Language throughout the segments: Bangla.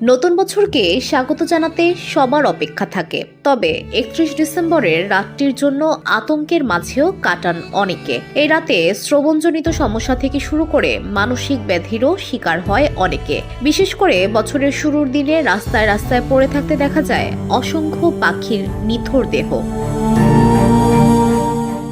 নতুন বছরকে স্বাগত জানাতে সবার অপেক্ষা থাকে, তবে 31 ডিসেম্বরের রাতটির জন্য আতঙ্কের মাঝেও কাটান অনেকে। এই রাতে শ্রবণজনিত সমস্যা থেকে শুরু করে মানসিক ব্যাধিরও শিকার হয় অনেকে। বিশেষ করে বছরের শুরুর দিনে রাস্তায় রাস্তায় পড়ে থাকতে দেখা যায় অসংখ্য পাখির নিথর দেহ।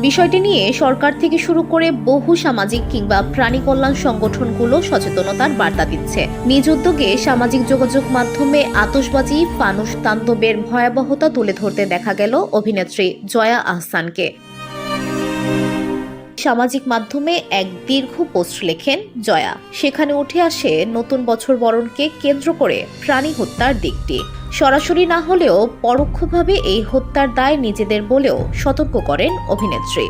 বিষয়টি নিয়ে সরকার থেকে শুরু করে বহু সামাজিক কিংবা প্রাণী কল্যাণ সংগঠনগুলো সচেতনতার বার্তা দিচ্ছে। নিজ উদ্যোগে সামাজিক যোগাযোগ মাধ্যমে আতশবাজি, ফানুস তাণ্ডবের ভয়াবহতা তুলে ধরতে দেখা গেল অভিনেত্রী জয়া আহসানকে। সামাজিক মাধ্যমে এক দীর্ঘ পোস্ট লেখেন জয়া। সেখানে উঠে আসে নতুন বছর বরণকে কেন্দ্র করে প্রাণী হত্যার দিকটি। সরাসরি না হলেও পরোক্ষভাবে এই হত্যার দায় নিজেদের বলেও সতর্ক করেন অভিনেত্রী।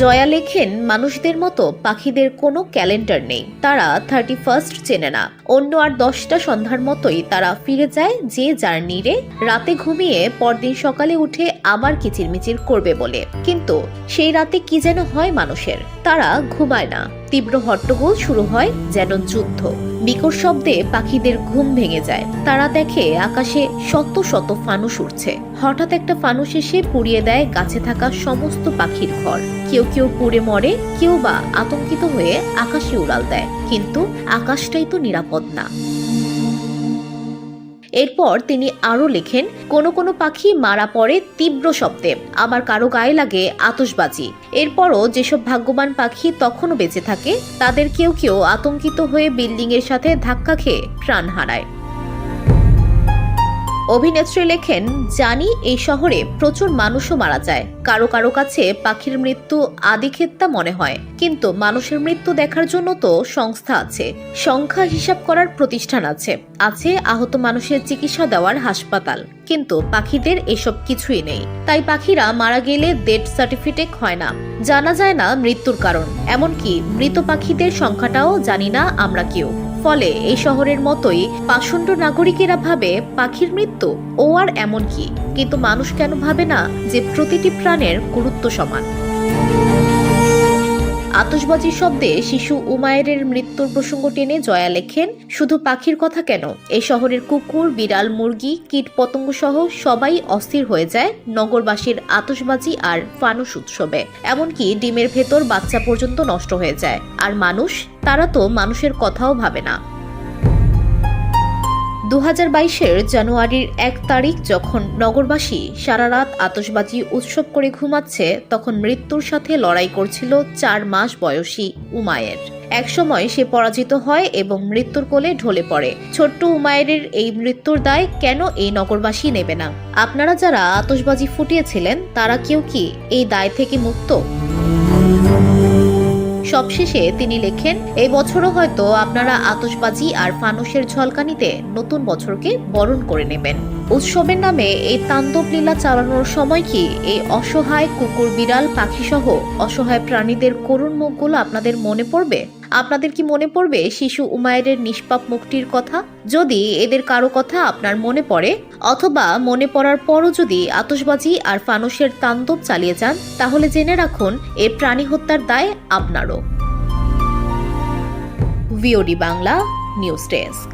জয়া লেখেন, মানুষদের মতো পাখিদের কোনো ক্যালেন্ডার নেই। তারা 31st চেনে না। অন্য আর 10টা সন্ধ্যার মতোই তারা ফিরে যায় যে যার নীড়ে, রাতে ঘুমিয়ে পরদিন সকালে উঠে আবার কিচিরমিচির করবে বলে। কিন্তু সেই রাতে কি যেন হয় মানুষের, তারা ঘুমায় না। তীব্র হট্টগোল শুরু হয় যেন যুদ্ধ। বিকট শব্দে পাখিদের ঘুম ভেঙে যায়। তারা দেখে আকাশে শত শত ফানুস উঠছে। হঠাৎ একটা ফানুস এসে পুড়িয়ে দেয় গাছে থাকা সমস্ত পাখির ঘর। কেউ কেউ পুড়ে মরে, কেউ বা আতঙ্কিত হয়ে আকাশে উড়াল দেয়। কিন্তু আকাশটাই তো নিরাপদ না। এরপর তিনি আরো লেখেন, কোনো কোনো পাখি মারা পড়ে তীব্র শব্দে, আবার কারো গায়ে লাগে আতশবাজি। এরপরও যেসব ভাগ্যবান পাখি তখনও বেঁচে থাকে, তাদের কেউ কেউ আতঙ্কিত হয়ে বিল্ডিং এর সাথে ধাক্কা খেয়ে প্রাণ হারায়। অভিনেত্রী লেখেন, জানি এই শহরে প্রচুর মানুষও মারা যায়। কারো কারো কাছে পাখির মৃত্যু আদিক্ষেত্তা মনে হয়, কিন্তু মানুষের মৃত্যু দেখার জন্য তো সংস্থা আছে, সংখ্যা হিসাব করার প্রতিষ্ঠান আছে, আছে আহত মানুষের চিকিৎসা দেওয়ার হাসপাতাল। কিন্তু পাখিদের এসব কিছুই নেই। তাই পাখিরা মারা গেলে ডেথ সার্টিফিকেট হয় না, জানা যায় না মৃত্যুর কারণ। এমনকি মৃত পাখিদের সংখ্যাটাও জানি না আমরা কেউ। ফলে এই শহরের মতোই পাষণ্ড নাগরিকেরা ভাবে পাখির মৃত্যু ও আর এমন কি, কিন্তু মানুষ কেন ভাবে না যে প্রতিটি প্রাণের গুরুত্ব সমান। আতশবাজির শব্দে শিশু উমায়েরের মৃত্যুর প্রসঙ্গ টেনে জয়া লেখেন, শুধু পাখির কথা কেন, এই শহরের কুকুর, বিড়াল, মুরগি, কীট পতঙ্গ সহ সবাই অস্থির হয়ে যায় নগরবাসীর আতশবাজি আর ফানুস উৎসবে। এমনকি ডিমের ভেতর বাচ্চা পর্যন্ত নষ্ট হয়ে যায়। আর মানুষ, তারা তো মানুষের কথাও ভাবে না। 2022-এর জানুয়ারির 1 তারিখ যখন নগরবাসী সারা রাত আতশবাজি উৎসব করে ঘুমাচ্ছে, তখন মৃত্যুর সাথে লড়াই করছিল 4 মাস বয়সী উমায়ের। একসময় সে পরাজিত হয় এবং মৃত্যুর কোলে ঢলে পড়ে। ছোট্ট উমায়েরের এই মৃত্যুর দায় কেন এই নগরবাসী নেবে না? আপনারা যারা আতশবাজি ফুটিয়েছিলেন, তারা কেউ কি এই দায় থেকে মুক্ত? সবশেষে তিনি লেখেন, এই বছরও হয়তো আপনারা আতশবাজি আর ফানুসের ঝলকানিতে নতুন বছরকে বরণ করে নেবেন। উৎসবের নামে এই তাণ্ডব লীলা চালানোর সময় কি এই অসহায় কুকুর, বিড়াল, পাখি সহ অসহায় প্রাণীদের করুণ মুখগুলো আপনাদের মনে পড়বে? আপনাদের কি মনে পড়বে শিশু উমায়েরের নিষ্পাপ মুক্তির কথা? যদি এদের কারো কথা আপনার মনে পড়ে, অথবা মনে পড়ার পরও যদি আতশবাজি আর ফানুসের তাণ্ডব চালিয়ে যান, তাহলে জেনে রাখুন এই প্রাণী হত্যার দায় আপনারও। VOD Bangla news desk.